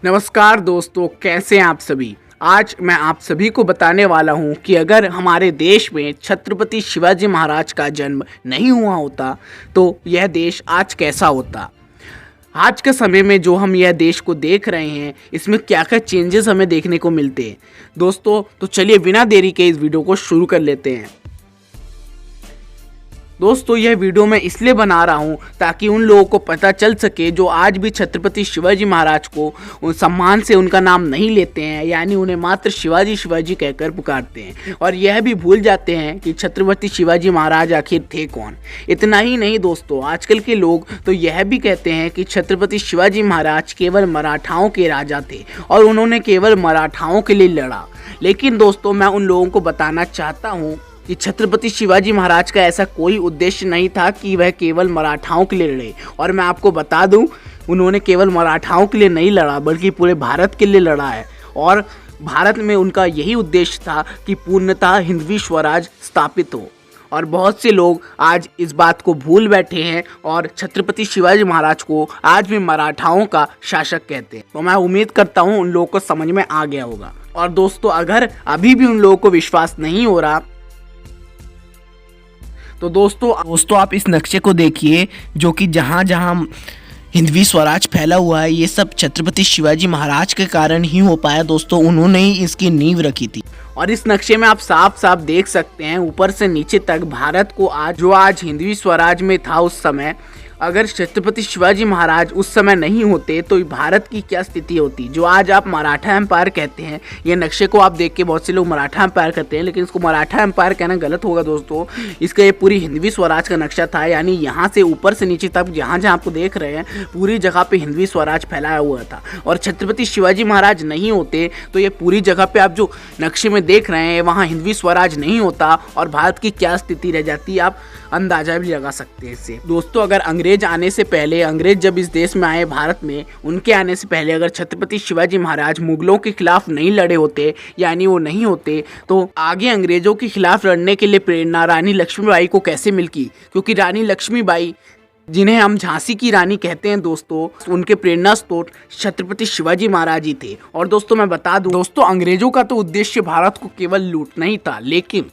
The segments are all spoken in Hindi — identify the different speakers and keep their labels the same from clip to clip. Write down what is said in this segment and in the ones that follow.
Speaker 1: नमस्कार दोस्तों, कैसे हैं आप सभी। आज मैं आप सभी को बताने वाला हूं कि अगर हमारे देश में छत्रपति शिवाजी महाराज का जन्म नहीं हुआ होता तो यह देश आज कैसा होता। आज के समय में जो हम यह देश को देख रहे हैं, इसमें क्या क्या चेंजेस हमें देखने को मिलते हैं दोस्तों। तो चलिए बिना देरी के इस वीडियो को शुरू कर लेते हैं। दोस्तों, यह वीडियो मैं इसलिए बना रहा हूं ताकि उन लोगों को पता चल सके जो आज भी छत्रपति शिवाजी महाराज को उन सम्मान से उनका नाम नहीं लेते हैं, यानी उन्हें मात्र शिवाजी शिवाजी कहकर पुकारते हैं और यह भी भूल जाते हैं कि छत्रपति शिवाजी महाराज आखिर थे कौन। इतना ही नहीं दोस्तों, आजकल के लोग तो यह भी कहते हैं कि छत्रपति शिवाजी महाराज केवल मराठाओं के राजा थे और उन्होंने केवल मराठाओं के लिए लड़ा। लेकिन दोस्तों, मैं उन लोगों को बताना चाहता हूँ कि छत्रपति शिवाजी महाराज का ऐसा कोई उद्देश्य नहीं था कि वह केवल मराठाओं के लिए लड़े। और मैं आपको बता दूं, उन्होंने केवल मराठाओं के लिए नहीं लड़ा बल्कि पूरे भारत के लिए लड़ा है। और भारत में उनका यही उद्देश्य था कि पूर्णतः हिंदवी स्वराज स्थापित हो। और बहुत से लोग आज इस बात को भूल बैठे हैं और छत्रपति शिवाजी महाराज को आज भी मराठाओं का शासक कहते हैं। तो मैं उम्मीद करता हूँ उन लोगों को समझ में आ गया होगा। और दोस्तों, अगर अभी भी उन लोगों को विश्वास नहीं हो रहा तो दोस्तों आप इस नक्शे को देखिए, जो कि जहाँ जहाँ हिंदवी स्वराज फैला हुआ है, ये सब छत्रपति शिवाजी महाराज के कारण ही हो पाया दोस्तों। उन्होंने ही इसकी नींव रखी थी। और इस नक्शे में आप साफ साफ देख सकते हैं ऊपर से नीचे तक भारत को आज हिंदवी स्वराज में था उस समय, अगर छत्रपति शिवाजी महाराज उस समय नहीं होते तो भारत की क्या स्थिति होती। जो आज आप मराठा एम्पायर कहते हैं, ये नक्शे को आप देख के बहुत से लोग मराठा एम्पायर कहते हैं, लेकिन इसको मराठा एम्पायर कहना गलत होगा दोस्तों। इसका ये पूरी हिंदवी स्वराज का नक्शा था, यानी यहाँ से ऊपर से नीचे तक जहाँ जहाँ आपको देख रहे हैं पूरी जगह पे हिंदवी स्वराज फैलाया हुआ था। और छत्रपति शिवाजी महाराज नहीं होते तो ये पूरी जगह पे आप जो नक्शे में देख रहे हैं वहाँ हिंदवी स्वराज नहीं होता और भारत की क्या स्थिति रह जाती, आप अंदाजा भी लगा सकते हैं इससे। दोस्तों, अगर अंग्रेज आने से पहले, अंग्रेज जब इस देश में आए भारत में, उनके आने से पहले अगर छत्रपति शिवाजी महाराज मुगलों के खिलाफ नहीं लड़े होते, यानी वो नहीं होते, तो आगे अंग्रेजों के खिलाफ लड़ने के लिए प्रेरणा रानी लक्ष्मीबाई को कैसे मिली। क्योंकि रानी लक्ष्मीबाई, जिन्हें हम झांसी की रानी कहते हैं दोस्तों, उनके प्रेरणा स्रोत छत्रपति शिवाजी महाराज ही थे। और दोस्तों मैं बता दूं दोस्तों, अंग्रेजों का तो उद्देश्य भारत को केवल लूटना ही था, लेकिन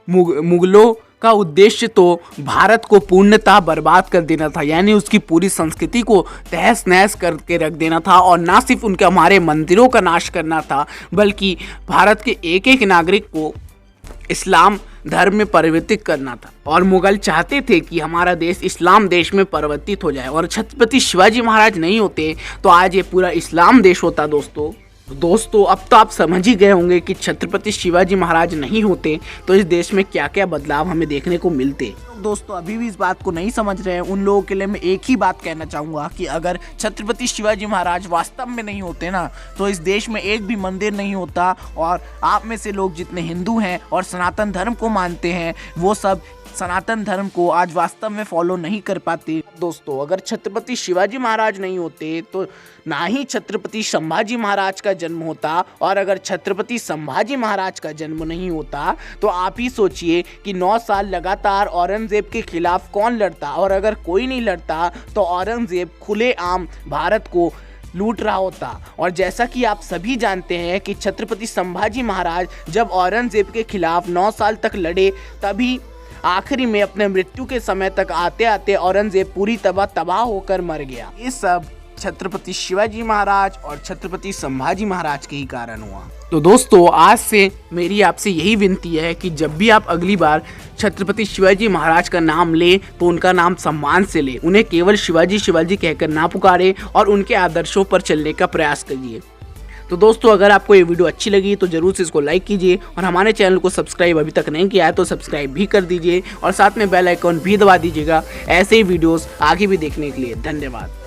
Speaker 1: मुगलों का उद्देश्य तो भारत को पूर्णतः बर्बाद कर देना था, यानी उसकी पूरी संस्कृति को तहस नहस करके रख देना था। और ना सिर्फ उनके हमारे मंदिरों का नाश करना था, बल्कि भारत के एक एक नागरिक को इस्लाम धर्म में परिवर्तित करना था। और मुगल चाहते थे कि हमारा देश इस्लाम देश में परिवर्तित हो जाए। और छत्रपति शिवाजी महाराज नहीं होते तो आज ये पूरा इस्लाम देश होता दोस्तों। अब तो आप समझ ही गए होंगे कि छत्रपति शिवाजी महाराज नहीं होते तो इस देश में क्या क्या बदलाव हमें देखने को मिलते। दोस्तों, अभी भी इस बात को नहीं समझ रहे हैं, उन लोगों के लिए मैं एक ही बात कहना चाहूँगा कि अगर छत्रपति शिवाजी महाराज वास्तव में नहीं होते ना, तो इस देश में एक भी मंदिर नहीं होता। और आप में से लोग जितने हिंदू हैं और सनातन धर्म को मानते हैं, वो सब सनातन धर्म को आज वास्तव में फॉलो नहीं कर पाते। दोस्तों, अगर छत्रपति शिवाजी महाराज नहीं होते तो ना ही छत्रपति संभाजी महाराज का जन्म होता। और अगर छत्रपति संभाजी महाराज का जन्म नहीं होता तो आप ही सोचिए कि 9 साल लगातार औरंगजेब के खिलाफ कौन लड़ता। और अगर कोई नहीं लड़ता तो औरंगजेब खुलेआम भारत को लूट रहा होता। और जैसा कि आप सभी जानते हैं कि छत्रपति संभाजी महाराज जब औरंगजेब के खिलाफ 9 साल तक लड़े, तभी आखिरी में अपने मृत्यु के समय तक आते आते औरंगजेब पूरी तबाह होकर मर गया। ये सब छत्रपति शिवाजी महाराज और छत्रपति संभाजी महाराज के ही कारण हुआ। तो दोस्तों, आज से मेरी आपसे यही विनती है कि जब भी आप अगली बार छत्रपति शिवाजी महाराज का नाम ले तो उनका नाम सम्मान से ले, उन्हें केवल शिवाजी शिवाजी कहकर ना पुकारे और उनके आदर्शों पर चलने का प्रयास करिए। तो दोस्तों, अगर आपको ये वीडियो अच्छी लगी तो जरूर से इसको लाइक कीजिए और हमारे चैनल को सब्सक्राइब अभी तक नहीं किया है तो सब्सक्राइब भी कर दीजिए और साथ में बेल आइकॉन भी दबा दीजिएगा ऐसे ही वीडियोस आगे भी देखने के लिए। धन्यवाद।